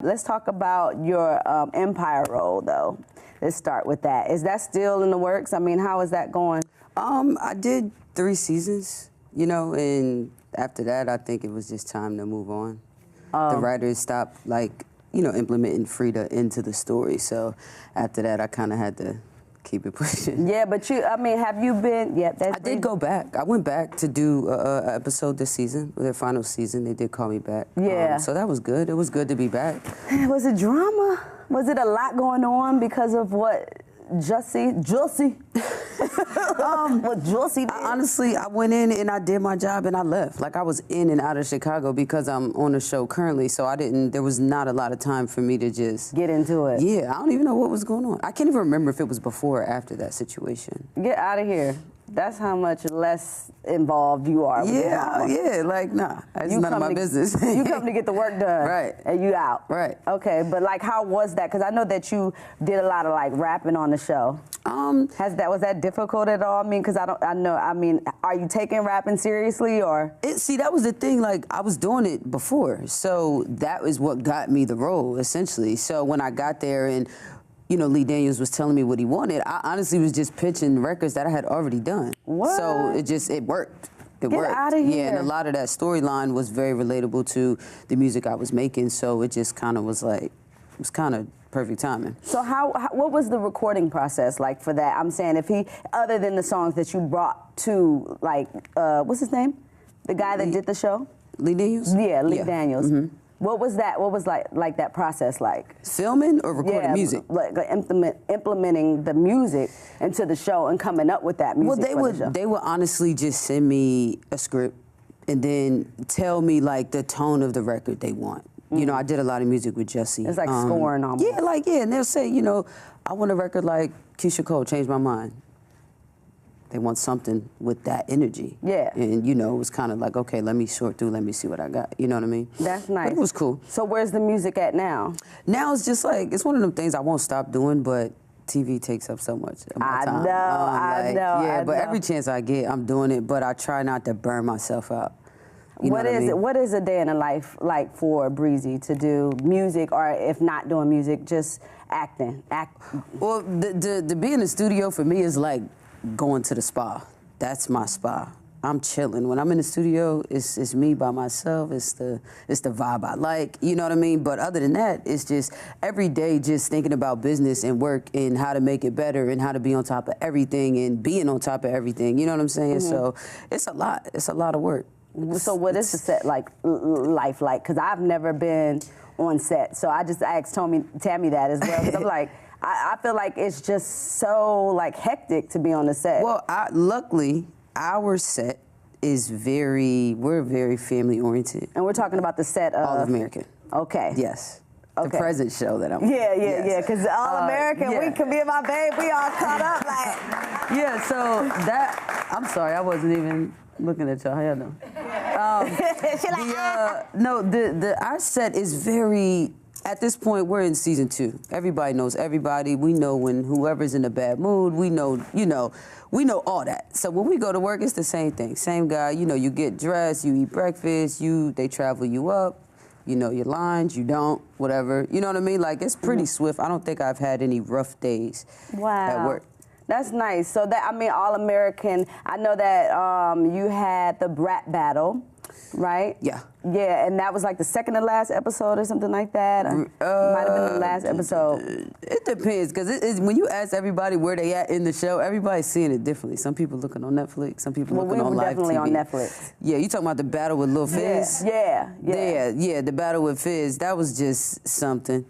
Let's talk about your Empire role, though. Let's start with that. Is that still in the works? I mean, how is that going? I did 3 seasons, you know, and after that, I think it was just time to move on. The writers stopped, like, you know, implementing Frida into the story. So after that, I kind of had to keep it pushing. Yeah, but I mean, have you been? Yeah, I did go back. I went back to do an episode this season, their final season. They did call me back. Yeah. So that was good. It was good to be back. Was it drama? Was it a lot going on because of what Jussie? What Jussie did? Honestly, I went in and I did my job and I left. Like, I was in and out of Chicago because I'm on a show currently, so there was not a lot of time for me to just get into it. Yeah, I don't even know what was going on. I can't even remember if it was before or after that situation. Get out of here. That's how much less involved you are with drama. Yeah, like, nah, it's none of my business. You come to get the work done. Right. And you out. Right. Okay, but like, how was that? Because I know that you did a lot of like rapping on the show. Was that difficult at all? I mean, because are you taking rapping seriously or? See, that was the thing, like, I was doing it before, so that was what got me the role, essentially. So when I got there and, you know, Lee Daniels was telling me what he wanted, I honestly was just pitching records that I had already done. What? So it worked. It worked. Get out of here. Yeah, and a lot of that storyline was very relatable to the music I was making, so it just kind of was like, it was kind of perfect timing. So what was the recording process like for that? I'm saying, other than the songs that you brought to, like, what's his name? The guy that did the show? Lee Daniels? Yeah, Lee Daniels. Mm-hmm. What was that? What was like that process like? Filming or recording music? Like implementing the music into the show and coming up with that music. Well, they would honestly just send me a script and then tell me like the tone of the record they want. You know, I did a lot of music with Jussie. It's like scoring almost. Yeah, and they'll say, you know, I want a record like Keyshia Cole, Change My Mind. They want something with that energy. Yeah. And, you know, it was kind of like, okay, let me sort through, let me see what I got. You know what I mean? That's nice. But it was cool. So where's the music at now? Now it's just like, it's one of them things I won't stop doing, but TV takes up so much of my time. I know. Yeah, but every chance I get, I'm doing it, but I try not to burn myself out. What is a day in a life like for Bre-Z to do music, or if not doing music, just acting? Well, to be in the studio for me is like going to the spa. That's my spa. I'm chilling. When I'm in the studio, it's me by myself. It's the vibe I like. You know what I mean? But other than that, it's just every day just thinking about business and work and how to make it better and how to be on top of everything and being on top of everything. You know what I'm saying? Mm-hmm. So it's a lot. It's a lot of work. So what is the set like, life like? Because I've never been on set, so I just asked Tammy that as well. Because I'm like, I feel like it's just so like hectic to be on the set. Well, luckily, our set is we're very family oriented. And we're talking about the set of All American. Okay. Yes. Okay. The present show that I'm on. Yeah. Because All American, we could be my babe. We all caught up like. Yeah. So that I'm sorry, I wasn't even looking at y'all. How y'all doing? Our set is very. At this point, we're in season 2. Everybody knows everybody. We know when whoever's in a bad mood. We know, we know all that. So when we go to work, it's the same thing. Same guy. You know, you get dressed, you eat breakfast, they travel you up. You know your lines, you don't, whatever. You know what I mean? Like, it's pretty swift. I don't think I've had any rough days at work. That's nice. So All American. I know that you had the Brat Battle, right? Yeah. Yeah, and that was like the second to last episode or something like that. Might have been the last episode. It depends, because when you ask everybody where they at in the show, everybody's seeing it differently. Some people looking on Netflix, some people looking on live TV. Definitely on Netflix. Yeah, you talking about the battle with Lil Fizz? Yeah, the battle with Fizz. That was just something.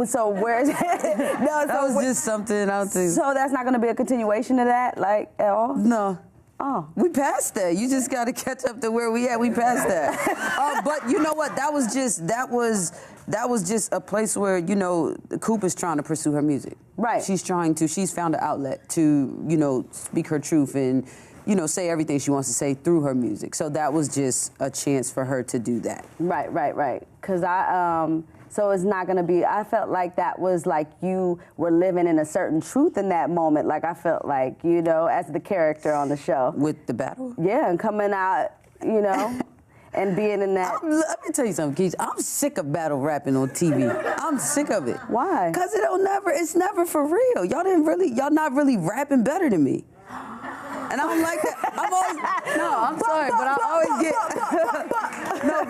So where's that was just something. I don't think. So that's not going to be a continuation of that, like, at all? No. Oh. We passed that. You just got to catch up to where we at. We passed that. But you know what? That was just a place where, you know, Coop is trying to pursue her music. Right. She's found an outlet to, you know, speak her truth and, you know, say everything she wants to say through her music. So that was just a chance for her to do that. Right. Because so it's not going to be, I felt like that was like you were living in a certain truth in that moment. Like I felt like, you know, as the character on the show. With the battle? Yeah, and coming out, you know. and being in that. Let me tell you something, Keyshia. I'm sick of battle rapping on TV. I'm sick of it. Why? Because it's never for real. Y'all not really rapping better than me. And I'm like that. I'm sorry, but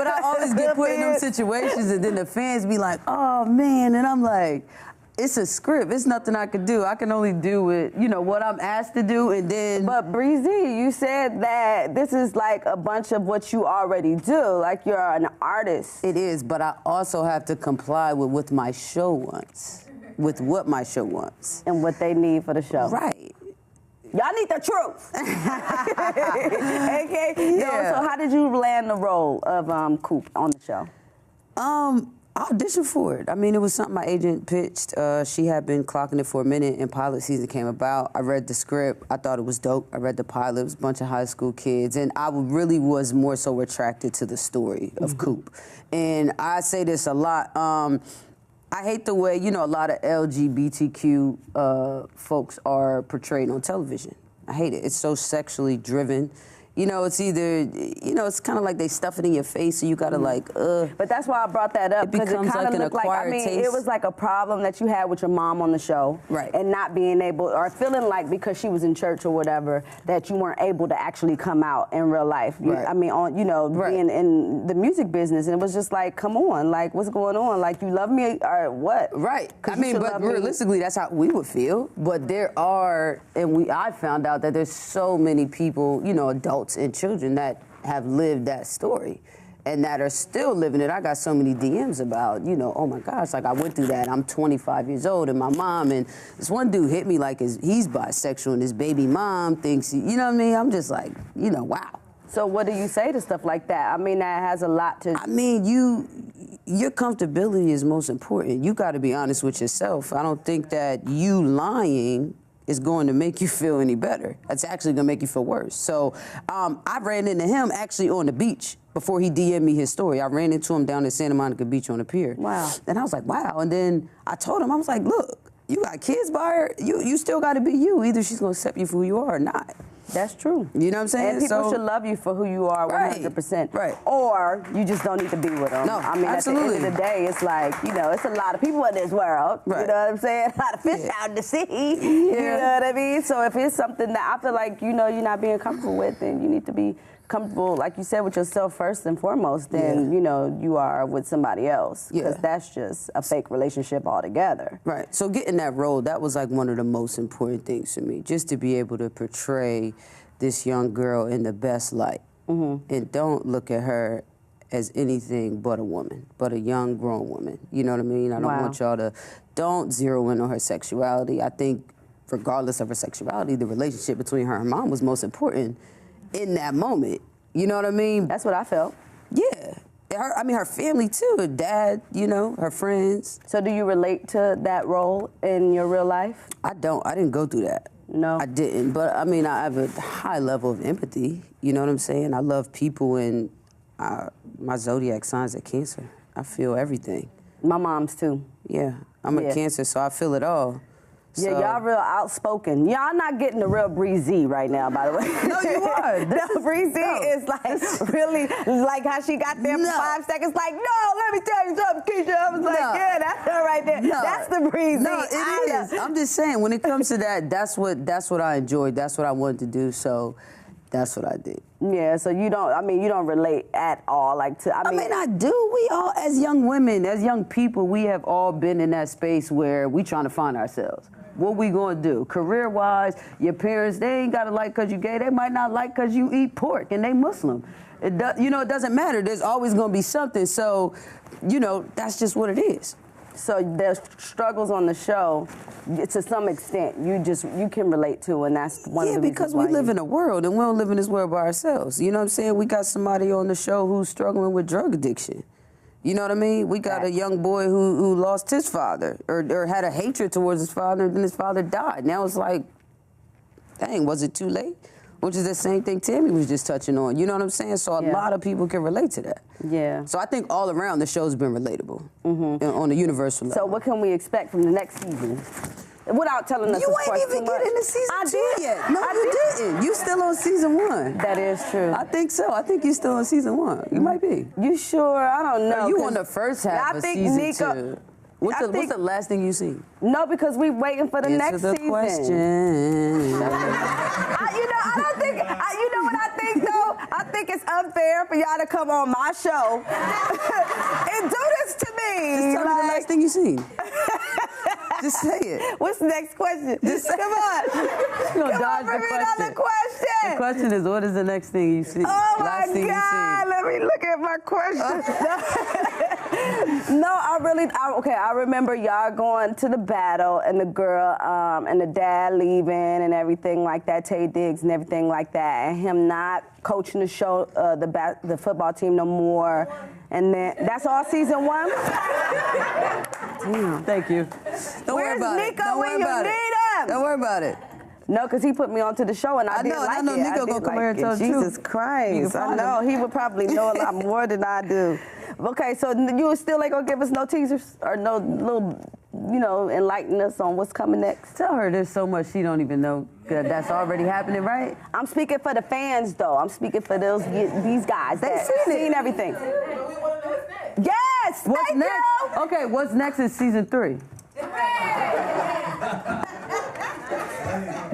I always get put in them situations, and then the fans be like, oh man, and I'm like, it's a script. It's nothing I can do. I can only do with, what I'm asked to do, and then. But Bre-Z, you said that this is like a bunch of what you already do. Like you're an artist. It is, but I also have to comply with what my show wants. With what my show wants. And what they need for the show. Right. Y'all need the truth. Okay? Yeah. So how did you land the role of Coop on the show? I auditioned for it. I mean, it was something my agent pitched. She had been clocking it for a minute, and pilot season came about. I read the script. I thought it was dope. I read the pilot. It was a bunch of high school kids, and I really was more so attracted to the story of Coop. And I say this a lot. I hate the way, a lot of LGBTQ folks are portrayed on television. I hate it. It's so sexually driven. It's either, it's kind of like they stuff it in your face, so you gotta But that's why I brought that up, because it kind of looked like, it was like a problem that you had with your mom on the show. Right. And not being able, or feeling like because she was in church or whatever, that you weren't able to actually come out in real life. Right. Being in the music business, and it was just like, come on, like, what's going on? Like, you love me or what? Right. But realistically, that's how we would feel. But I found out that there's so many people, adults and children that have lived that story and that are still living it. I got so many DMs about, oh my gosh, like I went through that. I'm 25 years old, and my mom, and this one dude hit me like he's bisexual, and his baby mom thinks, you know what I mean? I'm just like, wow. So what do you say to stuff like that? I mean, that has a lot to... I mean, your comfortability is most important. You got to be honest with yourself. I don't think that you lying is going to make you feel any better. It's actually gonna make you feel worse. So I ran into him actually on the beach before he DM'd me his story. I ran into him down at Santa Monica Beach on the pier. Wow. And I was like, wow. And then I told him, I was like, look, you got kids by her, you still gotta be you. Either she's gonna accept you for who you are or not. That's true. You know what I'm saying? And people should love you for who you are 100%. Right. Or you just don't need to be with them. No, I mean, absolutely. At the end of the day, it's like, it's a lot of people in this world. Right. You know what I'm saying? A lot of fish out to sea. You know what I mean? So if it's something that I feel like, you're not being comfortable with, then you need to be comfortable, like you said, with yourself first and foremost, than you are with somebody else. Because that's just a fake relationship altogether. Right. So getting that role, that was like one of the most important things for me, just to be able to portray this young girl in the best light. And don't look at her as anything but a woman, but a young, grown woman. You know what I mean? I don't want y'all to, don't zero in on her sexuality. I think regardless of her sexuality, the relationship between her and mom was most important in that moment. You know what I mean? That's what I felt. Yeah. Her family too, her dad, her friends. So do you relate to that role in your real life? I don't. I didn't go through that. No. I didn't, but I mean, I have a high level of empathy, you know what I'm saying? I love people, and my zodiac sign's a Cancer. I feel everything. My mom's too. Yeah, I'm a Cancer, so I feel it all. Yeah, y'all real outspoken. Y'all not getting the real Bre-Z right now, by the way. No, you are. No, Bre-Z is like really like how she got there for 5 seconds. Like, no, let me tell you something, Keyshia. I was like, yeah, that's her right there. No. That's the Bre-Z. No, it is. I'm just saying, when it comes to that, that's what I enjoyed. That's what I wanted to do. So that's what I did. Yeah, so you don't relate at all. Like to, I mean, I do. We all, as young women, as young people, we have all been in that space where we trying to find ourselves. What we gonna do? Career-wise, your parents, they ain't gotta like because you gay. They might not like because you eat pork and they Muslim. It doesn't matter. There's always gonna be something. So, that's just what it is. So there's struggles on the show, to some extent, you can relate to, and that's one of the reasons why. Yeah, because we live in a world, and we don't live in this world by ourselves. You know what I'm saying? We got somebody on the show who's struggling with drug addiction. You know what I mean? We got a young boy who lost his father, or had a hatred towards his father, and then his father died. Now it's like, dang, was it too late? Which is the same thing Tammy was just touching on. You know what I'm saying? So a lot of people can relate to that. Yeah. So I think all around the show's been relatable on a universal level. So what can we expect from the next season? Without telling us, You of ain't course, even too much. getting to season I 2 did. yet. No, I you did. didn't. You still on season 1. That is true. I think so. I think you still on season 1. You might be. You sure? I don't know. No, you on the first half of season 2. What's the last thing you seen? No, because we waiting for the next the season. question. I don't think. You know what I think though? I think it's unfair for y'all to come on my show and do this to me. Just tell me the last thing you seen. Just say it. What's the next question? Come on. You're Come on, bring me another question. The question is, what is the next thing you see? Oh last my thing God! Let me look at my question. No, I remember y'all going to the battle and the girl and the dad leaving and everything like that, Tay Diggs and everything like that, and him not coaching the show, the football team no more. And then that's all season 1. Damn. Thank you. Don't worry Where's about Nico it. Don't worry when you about need it. him? Don't worry about it. No, because he put me onto the show and I didn't like it. I know Nico gonna come here and tell the truth. Jesus Christ. I know. He would probably know a lot more than I do. Okay, so you still ain't gonna give us no teasers or no little, enlighten us on what's coming next? Tell her there's so much she don't even know that's already happening, right? I'm speaking for the fans, though. I'm speaking for these guys. They've seen everything. Yes! What's thank next? you! Okay, what's next is season 3.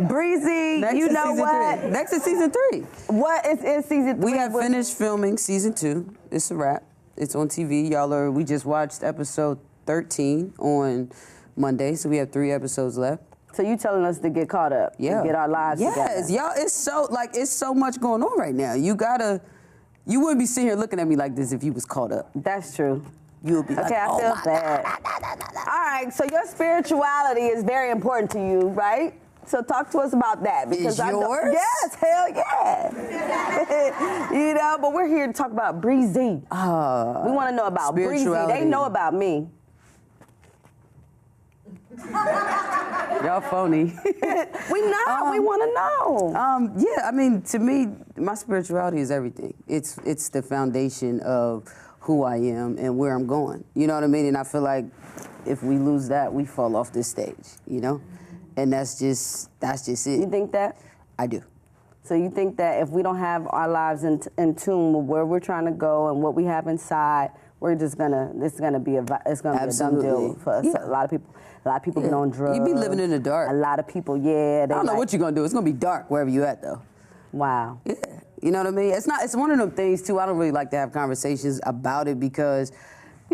Bre-Z, you know what? 3. Next is season 3. What is in season 3? We have finished filming season 2. It's a wrap. It's on TV. We just watched episode 13 on Monday, so we have 3 episodes left. So you telling us to get caught up, yeah, get our lives together. Yes, y'all, it's so much going on right now. You wouldn't be sitting here looking at me like this if you was caught up. That's true. You would be like, okay, I feel bad. All right, so your spirituality is very important to you, right? So talk to us about that. Because is yours? Yes, hell yeah. But we're here to talk about Bre-Z. We want to know about Bre-Z. They know about me. Y'all phony. We want to know. Yeah, I mean, to me, my spirituality is everything. It's the foundation of who I am and where I'm going. You know what I mean? And I feel like if we lose that, we fall off this stage, And that's just it. You think that? I do. So you think that if we don't have our lives in tune with where we're trying to go and what we have inside, it's gonna be a dumb deal for us. Yeah. A lot of people get on drugs. You be living in the dark. A lot of people, I don't know what you're gonna do. It's gonna be dark wherever you at, though. Wow. Yeah. You know what I mean? It's one of them things too. I don't really like to have conversations about it because,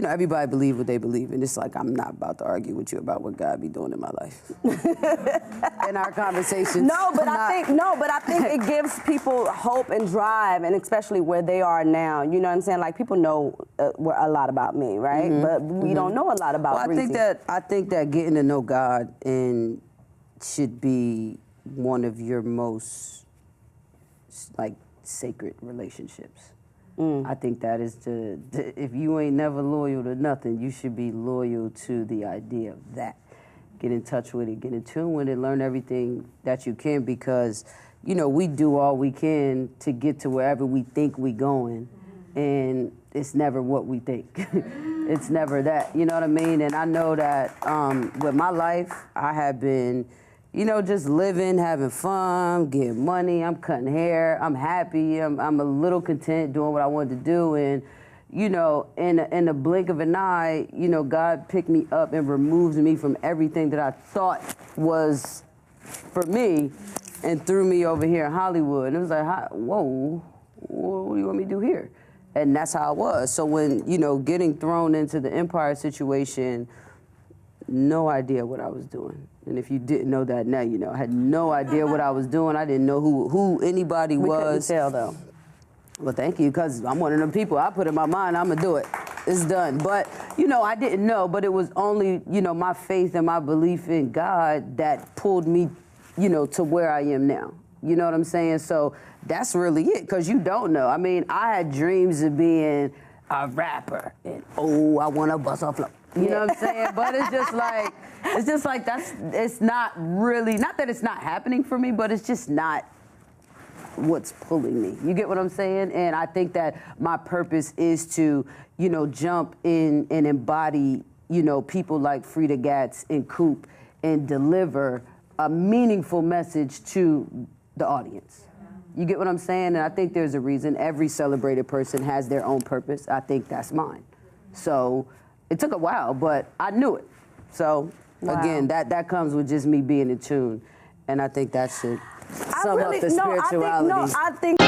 everybody believe what they believe, and it's like I'm not about to argue with you about what God be doing in my life. In our conversations. I think it gives people hope and drive, and especially where they are now. You know what I'm saying? Like people know a lot about me, right? Mm-hmm. But we don't know a lot about. Well, I think that getting to know God should be one of your most sacred relationships. I think that is if you ain't never loyal to nothing, you should be loyal to the idea of that. Get in touch with it, get in tune with it, learn everything that you can because, we do all we can to get to wherever we think we going, and it's never what we think. It's never that, you know what I mean? And I know that with my life, I have been just living, having fun, getting money, I'm cutting hair, I'm happy, I'm a little content doing what I wanted to do. And, in the blink of an eye, God picked me up and removed me from everything that I thought was for me and threw me over here in Hollywood. And it was like, whoa, what do you want me to do here? And that's how it was. So when, getting thrown into the Empire situation, no idea what I was doing. And if you didn't know that now, I had no idea what I was doing. I didn't know who anybody was. We couldn't tell, though. Well, thank you, because I'm one of them people. I put in my mind, I'm going to do it. It's done. But, I didn't know, but it was only, my faith and my belief in God that pulled me, to where I am now. You know what I'm saying? So that's really it, because you don't know. I mean, I had dreams of being a rapper, and, I want to bust off flow. You know what I'm saying? But it's just like it's not really, not that it's not happening for me, but it's just not what's pulling me. You get what I'm saying? And I think that my purpose is to, jump in and embody, people like Frida Gatz and Coop and deliver a meaningful message to the audience. You get what I'm saying? And I think there's a reason every celebrated person has their own purpose. I think that's mine. So it took a while, but I knew it. So again, that comes with just me being in tune. And I think that's it. Sum up the spirituality. I think